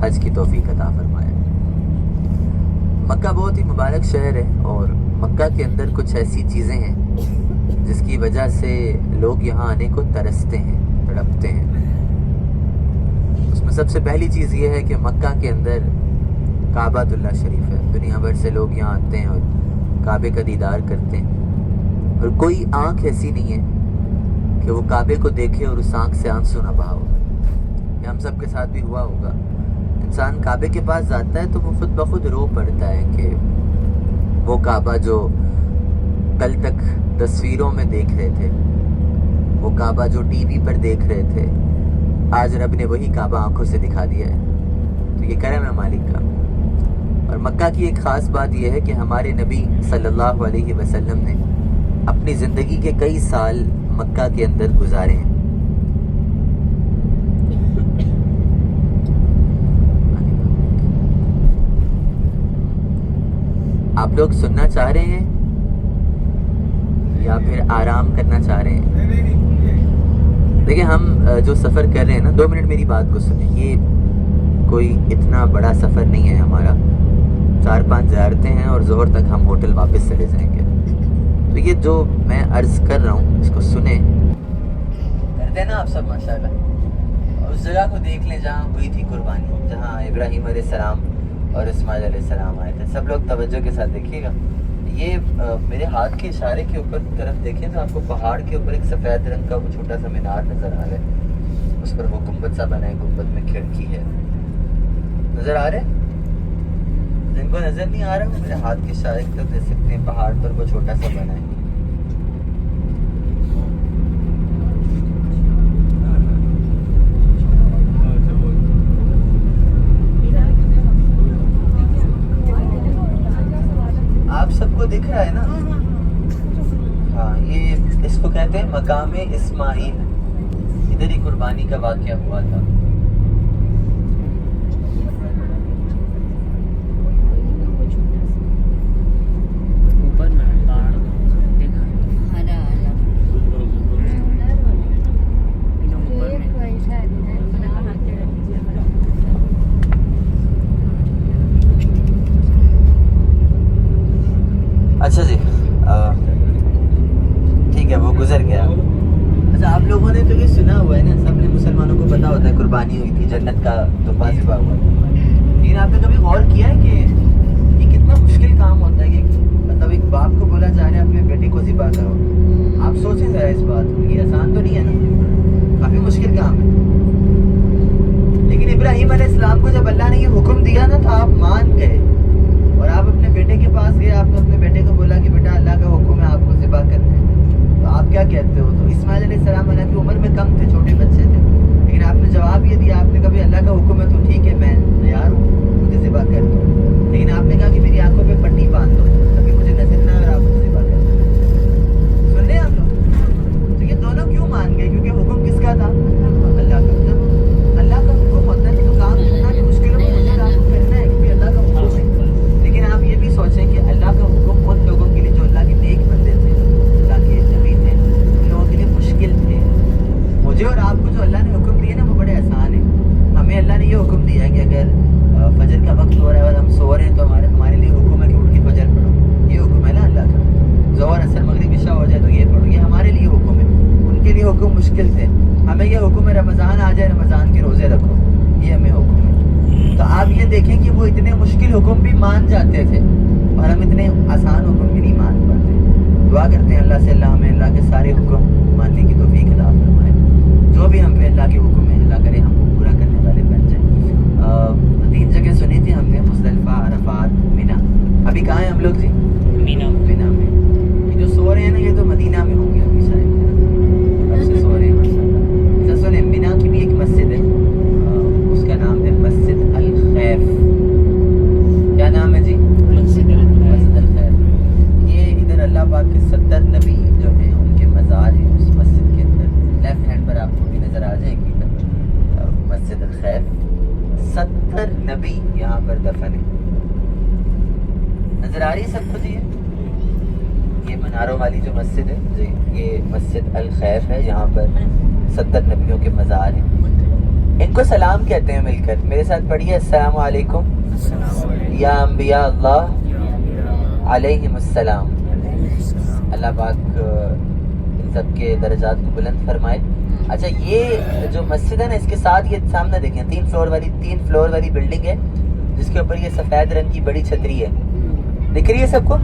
حج کی توفیق عطا فرمائے۔ مکہ بہت ہی مبارک شہر ہے، اور مکہ کے اندر کچھ ایسی چیزیں ہیں جس کی وجہ سے لوگ یہاں آنے کو ترستے ہیں، تڑپتے ہیں۔ اس میں سب سے پہلی چیز یہ ہے کہ مکہ کے اندر کعبۃ اللہ شریف ہے۔ دنیا بھر سے لوگ یہاں آتے ہیں اور کعبے کا دیدار کرتے ہیں، اور کوئی آنکھ ایسی نہیں ہے کہ وہ کعبے کو دیکھے اور اس آنکھ سے آنسو نہ بہا ہو۔ یہ ہم سب کے ساتھ بھی ہوا ہوگا۔ انسان کعبے کے پاس جاتا ہے تو وہ خود بخود رو پڑتا ہے کہ وہ کعبہ جو کل تک تصویروں میں دیکھ رہے تھے، وہ کعبہ جو ٹی وی پر دیکھ رہے تھے، آج رب نے وہی کعبہ آنکھوں سے دکھا دیا ہے۔ تو یہ کرم ہے مالک کا۔ اور مکہ کی ایک خاص بات یہ ہے کہ ہمارے نبی صلی اللہ علیہ وسلم نے اپنی زندگی کے کئی سال مکہ کے اندر گزارے ہیں۔ آپ لوگ سننا چاہ رہے ہیں یا پھر آرام کرنا چاہ رہے ہیں؟ دیکھیں، ہم جو سفر کر رہے ہیں نا، 2 منٹ میری بات کو سنیں۔ یہ کوئی اتنا بڑا سفر نہیں ہے ہمارا، 4-5 زیارتیں ہیں اور ظہر تک ہم ہوٹل واپس چلے جائیں گے۔ تو یہ جو میں عرض کر رہا ہوں اس کو سنیں، کرتے ہیں نا آپ سب ماشاءاللہ۔ اور اس جگہ کو دیکھ لیں جہاں ہوئی تھی قربانی، جہاں ابراہیم علیہ السلام اور اسماعیل علیہ السلام آئے تھے۔ سب لوگ توجہ کے ساتھ دیکھیے گا۔ یہ میرے ہاتھ کے اشارے کے اوپر طرف دیکھیں تو آپ کو پہاڑ کے اوپر ایک سفید رنگ کا وہ چھوٹا سا مینار نظر آ رہا ہے، اس پر وہ گنبد سا بنا ہے، گنبد میں کھڑکی ہے، نظر آ رہا ہے؟ جن کو نظر نہیں آ رہا وہ میرے ہاتھ کے اشارے کی طرف دیکھ سکتے ہیں، پہاڑ پر وہ چھوٹا سا بنا ہے۔ آپ سب کو دکھ رہا ہے نا؟ ہاں، یہ اس کو کہتے ہیں مقام اسماعیل۔ ادھر ہی قربانی کا واقعہ ہوا تھا۔ اوپر میں پہاڑ دیکھا، اچھا جی، ٹھیک ہے، وہ گزر گیا۔ اچھا، آپ لوگوں نے تو یہ سنا ہوا ہے نا، سب نے مسلمانوں کو پتا ہوتا ہے قربانی ہوئی تھی، جنت کا تحفہ ذبح ہوا تھا، لیکن آپ نے کبھی غور کیا ہے کہ یہ کتنا مشکل کام ہوتا ہے کہ مطلب ایک باپ کو بولا جا رہا ہے اپنے بیٹے کو ذبح کرو؟ آپ سوچیں ذرا اس بات کو، یہ آسان تو نہیں ہے نا، کافی مشکل کام ہے۔ لیکن ابراہیم علیہ السلام کو جب اللہ نے یہ حکم دیا نا تو آپ مان گئے، اور آپ اپنے بیٹے کے پاس گئے، آپ نے اپنے بیٹے کو بولا کہ بیٹا اللہ کا حکم ہے آپ کو ذبح کرنا ہے، تو آپ کیا کہتے ہو؟ تو اسماعیل علیہ السلام حالانکہ عمر میں کم تھے، چھوٹے بچے تھے، لیکن آپ نے جواب یہ دیا، آپ نے کہا بھی اللہ کا حکم ہے تو ٹھیک ہے، میں تیار ہوں، مجھے ذبح کر دو، لیکن آپ نے کہا کہ میری آنکھوں پہ پٹی باندھ دو تاکہ مجھے نظر نہ آئے اور آپ کو ذبح کر دو۔ سن رہے ہیں آپ لوگ؟ تو یہ دونوں کیوں مان گئے؟ کیونکہ حکم کس کا تھا؟ اللہ کا۔ جب اللہ کا حکم ہوتا ہے تو کام اتنا بھی مشکل ہو جائے آپ کو کرنا ہے، کیونکہ اللہ کا حکم ہے۔ لیکن آپ یہ بھی سوچیں کہ اللہ کا حکم ان لوگوں کے لیے جو اللہ کے نیک بندے تھے، اللہ کے نبی تھے، ان لوگوں کے لیے مشکل تھے۔ مجھے اور آپ کو جو اللہ نے حکم دیے نا وہ بڑے آسان ہیں۔ ہمیں اللہ نے یہ حکم دیا ہے کہ اگر فجر کا وقت ہو رہا ہے اور ہم سو رہے ہیں تو ہمارے لیے حکم ہے کہ اٹھ کے فجر پڑھو، یہ حکم ہے نا اللہ کا۔ ظہر اثر مغرب عشاء ہو جائے تو یہ پڑھو، یہ ہمارے لیے حکم ہے۔ ان کے لیے حکم مشکل تھے، ہمیں یہ حکم ہے رمضان آ جائے رمضان کے روزے رکھو، یہ ہمیں حکم ہے۔ تو آپ یہ دیکھیں کہ وہ اتنے مشکل حکم بھی مان جاتے تھے اور ہم اتنے آسان حکم بھی نہیں مان پاتے۔ دعا کرتے ہیں اللہ سے اللہ ہمیں اللہ کے سارے حکم ماننے کی توفیق عطا فرمائے۔ جو بھی ہم پہ اللہ کے حکم ہے اللہ کرے ہم کو پورا کرنے والے بن جائیں۔ 3 جگہ سنی تھی ہم نے، مزدلفہ، عرفات، مینا۔ ابھی کہاں ہیں ہم لوگ جی؟ مینا میں۔ یہ جو سو رہے ہیں نا یہ تو مدینہ میں ہوں گے ابھی شاید، اب سے سو رہے ہیں ماشاءاللہ۔ اچھا سنیں، مینا کی بھی ایک مسجد ہے، اس کا نام ہے مسجد الخیف۔ کیا نام ہے جی؟ مسجد الخیف۔ یہ ادھر اللہ پاک کے 70 نبی جو ہیں ان کے مزار ہیں اس مسجد کے اندر، لیفٹ ہینڈ پر آپ کو بھی نظر آ جائے گی مسجد الخیف۔ 70 نبی یہاں پر دفن ہیں، نظر آ رہی ہے سب کو جی؟ یہ مناروں والی جو مسجد ہے جی، یہ مسجد الخیف ہے، یہاں پر 70 نبیوں کے مزار ہیں۔ ان کو سلام کہتے ہیں مل کر. میرے ساتھ پڑھیے السلام علیکم یا انبیاء اللہ علیہم السلام. اللہ پاک ان سب کے درجات کو بلند فرمائے. اچھا یہ جو مسجد ہے نا اس کے ساتھ یہ سامنے دیکھیں 3 فلور والی بلڈنگ ہے جس کے اوپر یہ سفید رنگ کی بڑی چھتری ہے, دکھ رہی ہے سب کو؟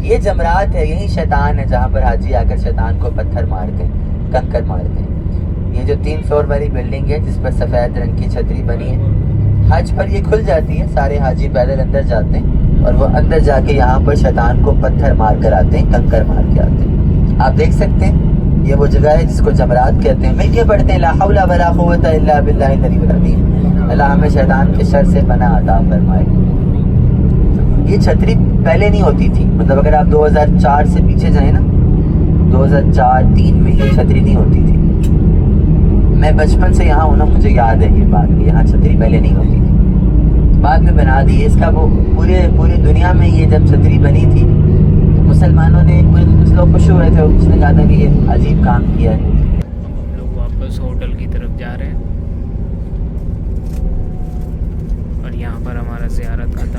یہ جمرات ہے, یہی شیطان ہے جہاں پر حاجی آ کر شیطان کو پتھر مارتے ہیں, کنکر مارتے ہیں. یہ جو 3 فلور والی بلڈنگ ہے جس پر سفید رنگ کی چھتری بنی ہے, حج پر یہ کھل جاتی ہے, سارے حاجی پیدل اندر جاتے ہیں اور وہ اندر جا کے یہاں پر شیطان کو پتھر مار کر آتے ہیں, کنکر مار کے آتے ہیں. آپ دیکھ سکتے ہیں یہ وہ جگہ ہے جس کو جمرات کہتے ہیں. مل کے پڑھتے ہیں لا حول ولا قوت الا باللہ العلی العظیم. اللہ ہمیں شیطان کے شر سے پناہ عطا فرمائے. یہ چھتری پہلے نہیں ہوتی تھی, مطلب اگر آپ 2004 سے پیچھے جائیں نا, 2004-03 میں یہ چھتری نہیں ہوتی تھی. میں بچپن سے یہاں ہوں نا, مجھے یاد ہے یہ بات کہ یہاں چھتری پہلے نہیں ہوتی تھی, بعد میں بنا دی. اس کا وہ پوری دنیا میں یہ جب چھتری بنی تھی مسلمانوں نے کچھ لوگ خوش ہوئے تھے, اس نے کہا تھا کہ یہ عجیب کام کیا ہے. ہم لوگ واپس ہوٹل کی طرف جا رہے ہیں اور یہاں پر ہمارا زیارت ختم